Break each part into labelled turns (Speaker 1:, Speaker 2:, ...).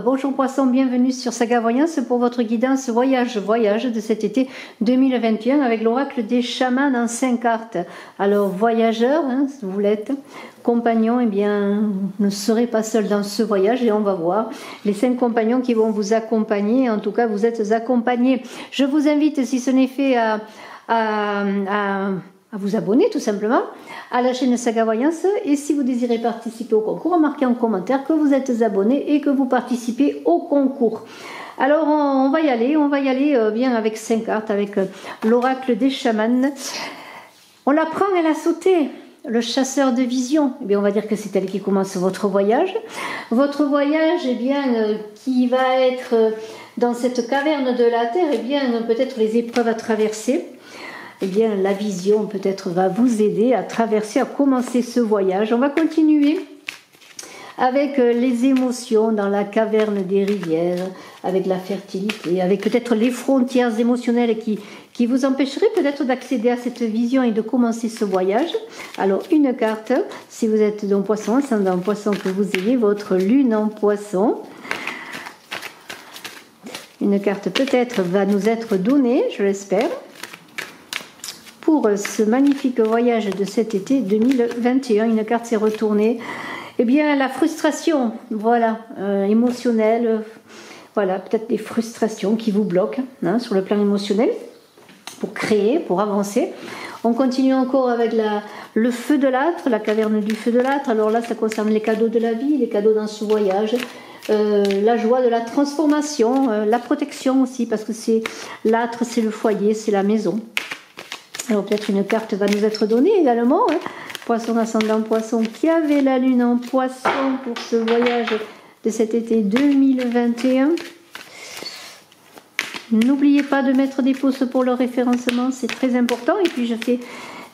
Speaker 1: bonjour Poisson, bienvenue sur Saga Voyance pour votre guidance voyage de cet été 2021 avec l'oracle des chamans en 5 cartes. Alors voyageurs, si vous l'êtes, compagnons, eh bien, vous ne serez pas seul dans ce voyage et on va voir les 5 compagnons qui vont vous accompagner. En tout cas, vous êtes accompagnés. Je vous invite, si ce n'est fait, à vous abonner tout simplement à la chaîne Saga Voyance, et si vous désirez participer au concours, marquez en commentaire que vous êtes abonné et que vous participez au concours. Alors on va y aller bien avec 5 cartes, avec l'oracle des chamans. On la prend, elle a sauté, le chasseur de vision. Eh bien, on va dire que c'est elle qui commence votre voyage. Votre voyage, eh bien, qui va être dans cette caverne de la terre, eh bien, peut-être les épreuves à traverser. Eh bien, la vision peut-être va vous aider à traverser, à commencer ce voyage. On va continuer avec les émotions dans la caverne des rivières, avec la fertilité, avec peut-être les frontières émotionnelles qui vous empêcheraient peut-être d'accéder à cette vision et de commencer ce voyage. Alors, une carte, si vous êtes dans Poisson, ascendant Poisson, que vous ayez votre lune en Poisson. Une carte peut-être va nous être donnée, je l'espère, pour ce magnifique voyage de cet été 2021. Une carte s'est retournée. Eh bien, la frustration, voilà, émotionnelle, voilà, peut-être des frustrations qui vous bloquent sur le plan émotionnel pour créer, pour avancer. On continue encore avec le feu de l'âtre, la caverne du feu de l'âtre. Alors là, ça concerne les cadeaux de la vie, les cadeaux dans ce voyage. La joie de la transformation, la protection aussi, parce que c'est l'âtre, c'est le foyer, c'est la maison. Alors peut-être une carte va nous être donnée également. Poisson, ascendant Poisson, qui avait la lune en Poisson pour ce voyage de cet été 2021. N'oubliez pas de mettre des pouces pour le référencement, c'est très important. Et puis je fais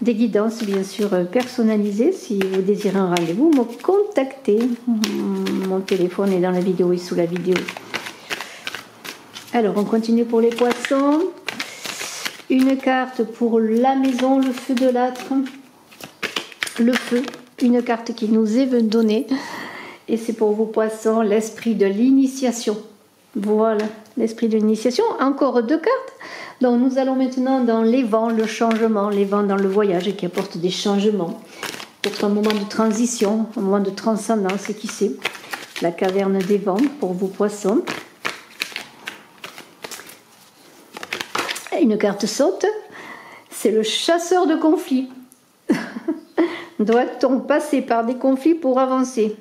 Speaker 1: des guidances bien sûr personnalisées. Si vous désirez un rendez-vous, me contactez. Mon téléphone est dans la vidéo et sous la vidéo. Alors on continue pour les Poissons. Une carte pour la maison, le feu de l'âtre, le feu, une carte qui nous est donnée. Et c'est pour vos Poissons, l'esprit de l'initiation. Voilà, l'esprit de l'initiation. Encore 2 cartes. Donc nous allons maintenant dans les vents, le changement, les vents dans le voyage qui apportent des changements. Peut-être un moment de transition, un moment de transcendance, qui sait. La caverne des vents pour vos Poissons. Une carte saute, c'est le chasseur de conflits. Doit-on passer par des conflits pour avancer?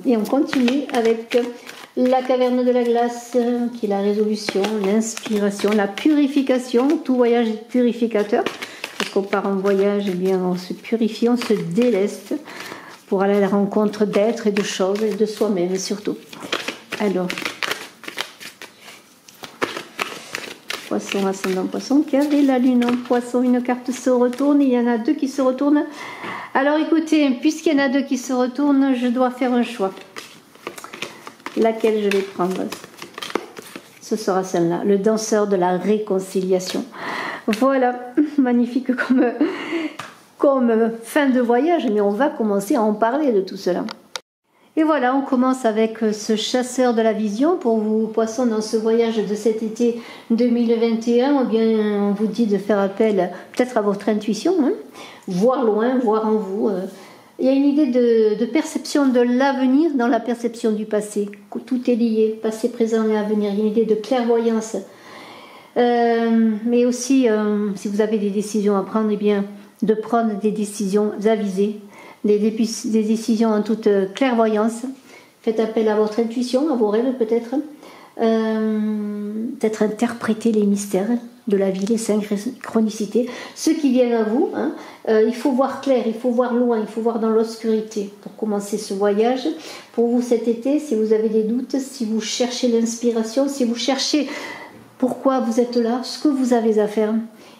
Speaker 1: Et on continue avec la caverne de la glace, qui est la résolution, l'inspiration, la purification. Tout voyage est purificateur. Parce qu'on part en voyage, eh bien, on se purifie, on se déleste pour aller à la rencontre d'êtres et de choses et de soi-même surtout. Alors, Poisson, ascendant Poisson, qui avait la lune en Poisson, une carte se retourne, il y en a 2 qui se retournent. Alors écoutez, puisqu'il y en a 2 qui se retournent, je dois faire un choix. Laquelle je vais prendre? Ce sera celle-là, le danseur de la réconciliation. Voilà, magnifique comme fin de voyage, mais on va commencer à en parler de tout cela. Et voilà, on commence avec ce chasseur de la vision pour vous Poissons dans ce voyage de cet été 2021. Eh bien, on vous dit de faire appel peut-être à votre intuition, voir loin, voir en vous. Il y a une idée de perception de l'avenir dans la perception du passé. Tout est lié, passé, présent et avenir. Il y a une idée de clairvoyance. Mais aussi, si vous avez des décisions à prendre, eh bien, de prendre des décisions avisées. Des décisions en toute clairvoyance. Faites appel à votre intuition, à vos rêves peut-être. Peut-être interpréter les mystères de la vie, les synchronicités. Ceux qui viennent à vous, il faut voir clair, il faut voir loin, il faut voir dans l'obscurité pour commencer ce voyage. Pour vous cet été, si vous avez des doutes, si vous cherchez l'inspiration, si vous cherchez pourquoi vous êtes là, ce que vous avez à faire,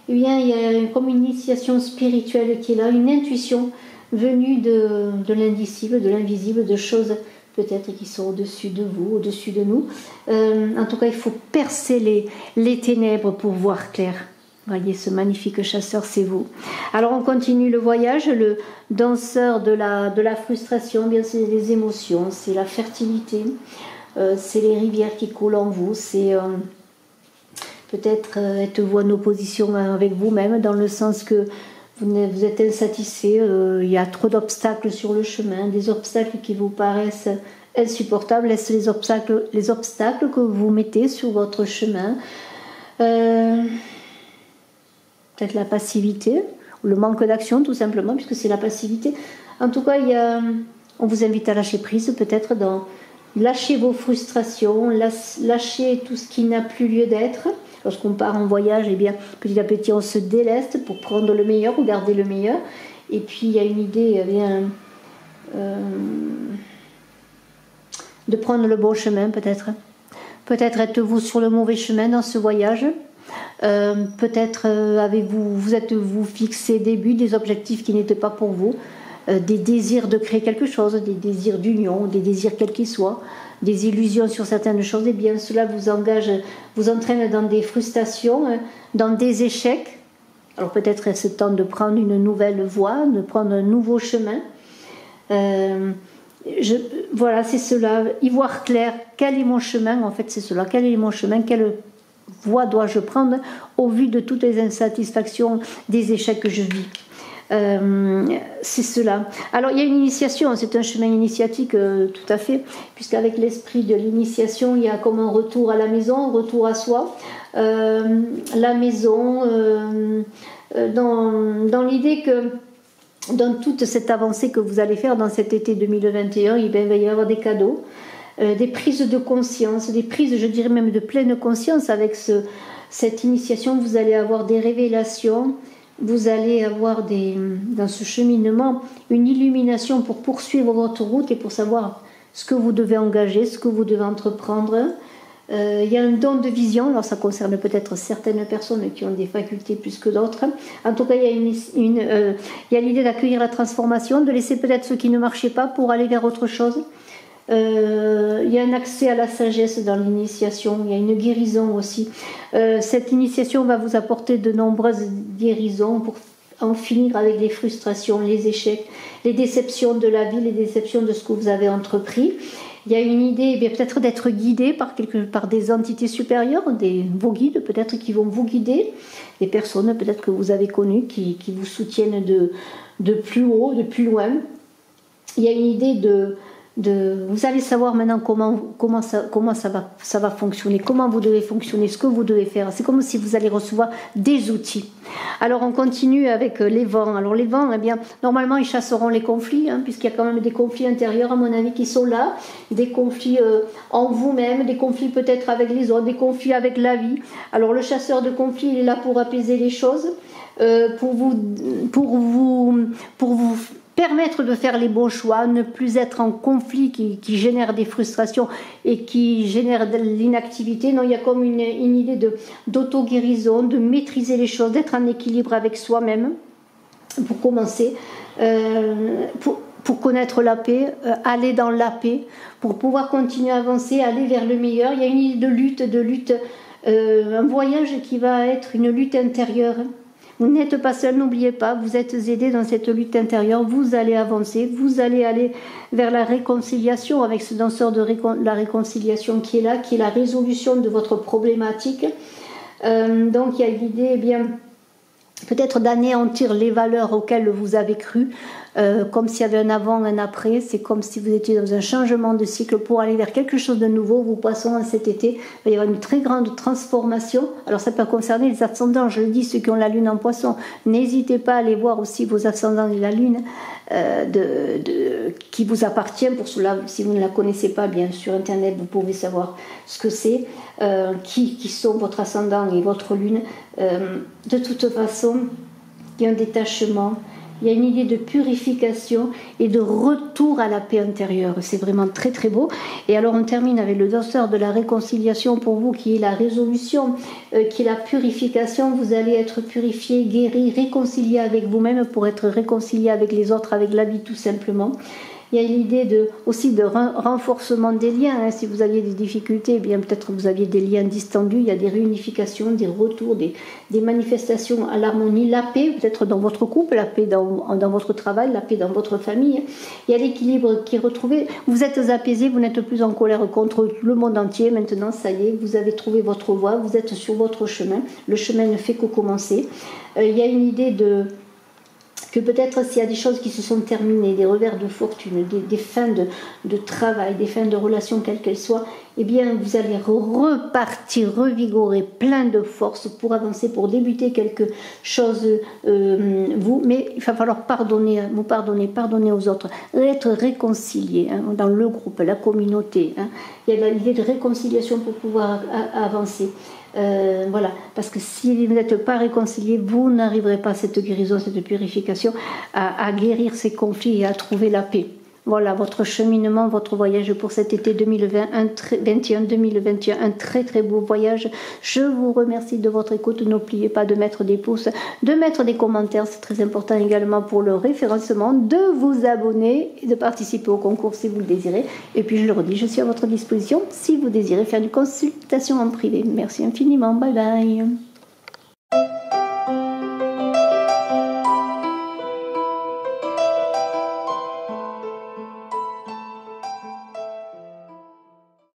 Speaker 1: eh bien, il y a comme une initiation spirituelle qui est là, une intuition venue de l'indicible, de l'invisible, de choses peut-être qui sont au-dessus de vous, au-dessus de nous. En tout cas, il faut percer les ténèbres pour voir clair. Voyez, ce magnifique chasseur, c'est vous. Alors on continue le voyage. Le danseur de la frustration, bien c'est les émotions, c'est la fertilité, c'est les rivières qui coulent en vous, c'est peut-être êtes-vous en opposition avec vous-même, dans le sens que vous êtes insatisfait, il y a trop d'obstacles sur le chemin, des obstacles qui vous paraissent insupportables. Est-ce les obstacles que vous mettez sur votre chemin? Peut-être la passivité, ou le manque d'action tout simplement, puisque c'est la passivité. En tout cas, on vous invite à lâcher prise, peut-être lâcher vos frustrations, lâcher tout ce qui n'a plus lieu d'être. Lorsqu'on part en voyage, eh bien, petit à petit, on se déleste pour prendre le meilleur ou garder le meilleur. Et puis, il y a une idée de prendre le bon chemin, peut-être. Peut-être êtes-vous sur le mauvais chemin dans ce voyage. Peut-être vous êtes-vous fixé des buts, des objectifs qui n'étaient pas pour vous, des désirs de créer quelque chose, des désirs d'union, des désirs quels qu'ils soient, des illusions sur certaines choses. Et bien cela vous engage, vous entraîne dans des frustrations, dans des échecs. Alors peut-être est-ce temps de prendre une nouvelle voie, de prendre un nouveau chemin. Voilà, c'est cela, y voir clair. Quel est mon chemin? En fait, c'est cela. Quel est mon chemin? Quelle voie dois-je prendre au vu de toutes les insatisfactions, des échecs que je vis? C'est cela. Alors il y a une initiation, c'est un chemin initiatique tout à fait, puisqu'avec l'esprit de l'initiation, il y a comme un retour à la maison, un retour à soi. La maison, dans l'idée que dans toute cette avancée que vous allez faire dans cet été 2021, il va y avoir des cadeaux. Des prises de conscience, des prises, je dirais même de pleine conscience. Avec cette initiation, vous allez avoir des révélations, vous allez avoir dans ce cheminement une illumination pour poursuivre votre route et pour savoir ce que vous devez engager, ce que vous devez entreprendre. Il y a un don de vision, alors ça concerne peut-être certaines personnes qui ont des facultés plus que d'autres. En tout cas, il y a l'idée d'accueillir la transformation, de laisser peut-être ce qui ne marchait pas pour aller vers autre chose. Il y a un accès à la sagesse dans l'initiation, il y a une guérison aussi. Cette initiation va vous apporter de nombreuses guérisons pour en finir avec les frustrations, les échecs, les déceptions de la vie, les déceptions de ce que vous avez entrepris. Il y a une idée peut-être d'être guidé par des entités supérieures, vos guides peut-être qui vont vous guider, des personnes peut-être que vous avez connues qui vous soutiennent de plus haut, de plus loin. Il y a une idée vous allez savoir maintenant comment ça va fonctionner, comment vous devez fonctionner, ce que vous devez faire. C'est comme si vous allez recevoir des outils. Alors on continue avec les vents. Alors les vents, eh bien, normalement ils chasseront les conflits, puisqu'il y a quand même des conflits intérieurs à mon avis qui sont là, des conflits en vous-même, des conflits peut-être avec les autres, des conflits avec la vie. Alors le chasseur de conflits, il est là pour apaiser les choses, pour vous permettre de faire les bons choix, ne plus être en conflit qui génère des frustrations et qui génère de l'inactivité. Non, il y a comme une idée d'auto-guérison, de maîtriser les choses, d'être en équilibre avec soi-même, pour commencer, pour connaître la paix, aller dans la paix, pour pouvoir continuer à avancer, aller vers le meilleur. Il y a une idée de lutte, un voyage qui va être une lutte intérieure. Vous n'êtes pas seul, n'oubliez pas, vous êtes aidé dans cette lutte intérieure, vous allez avancer, vous allez aller vers la réconciliation avec ce danseur de la réconciliation qui est là, qui est la résolution de votre problématique. Donc il y a l'idée, eh bien, peut-être d'anéantir les valeurs auxquelles vous avez cru, comme s'il y avait un avant, un après. C'est comme si vous étiez dans un changement de cycle pour aller vers quelque chose de nouveau. Vous passez en cet été, il va y avoir une très grande transformation. Alors ça peut concerner les ascendants, je le dis, ceux qui ont la lune en poisson. N'hésitez pas à aller voir aussi vos ascendants et la lune qui vous appartient. Pour cela, si vous ne la connaissez pas, bien sur internet, vous pouvez savoir ce que c'est, qui sont votre ascendant et votre lune. De toute façon, il y a un détachement, il y a une idée de purification et de retour à la paix intérieure. C'est vraiment très très beau. Et alors on termine avec le danseur de la réconciliation pour vous, qui est la résolution, qui est la purification. Vous allez être purifié, guéri, réconcilié avec vous-même pour être réconcilié avec les autres, avec la vie tout simplement. Il y a l'idée aussi de renforcement des liens. Hein. Si vous aviez des difficultés, eh bien peut-être vous aviez des liens distendus. Il y a des réunifications, des retours, des manifestations à l'harmonie, la paix, peut-être dans votre couple, la paix dans votre travail, la paix dans votre famille. Il y a l'équilibre qui est retrouvé. Vous êtes apaisé, vous n'êtes plus en colère contre le monde entier. Maintenant, ça y est, vous avez trouvé votre voie, vous êtes sur votre chemin. Le chemin ne fait que commencer. Il y a une idée que peut-être s'il y a des choses qui se sont terminées, des revers de fortune, des fins de travail, des fins de relations quelles qu'elles soient, eh bien vous allez repartir revigoré, plein de force pour avancer, pour débuter quelque chose mais il va falloir vous pardonner aux autres, être réconcilié hein, dans le groupe, la communauté. Hein. Il y a l'idée de réconciliation pour pouvoir avancer. Voilà, parce que si vous n'êtes pas réconciliés, vous n'arriverez pas à cette guérison, cette purification, à guérir ces conflits et à trouver la paix. Voilà votre cheminement, votre voyage pour cet été 2021, un très très beau voyage. Je vous remercie de votre écoute. N'oubliez pas de mettre des pouces, de mettre des commentaires, c'est très important également pour le référencement, de vous abonner et de participer au concours si vous le désirez. Et puis je le redis, je suis à votre disposition si vous désirez faire une consultation en privé. Merci infiniment, bye bye.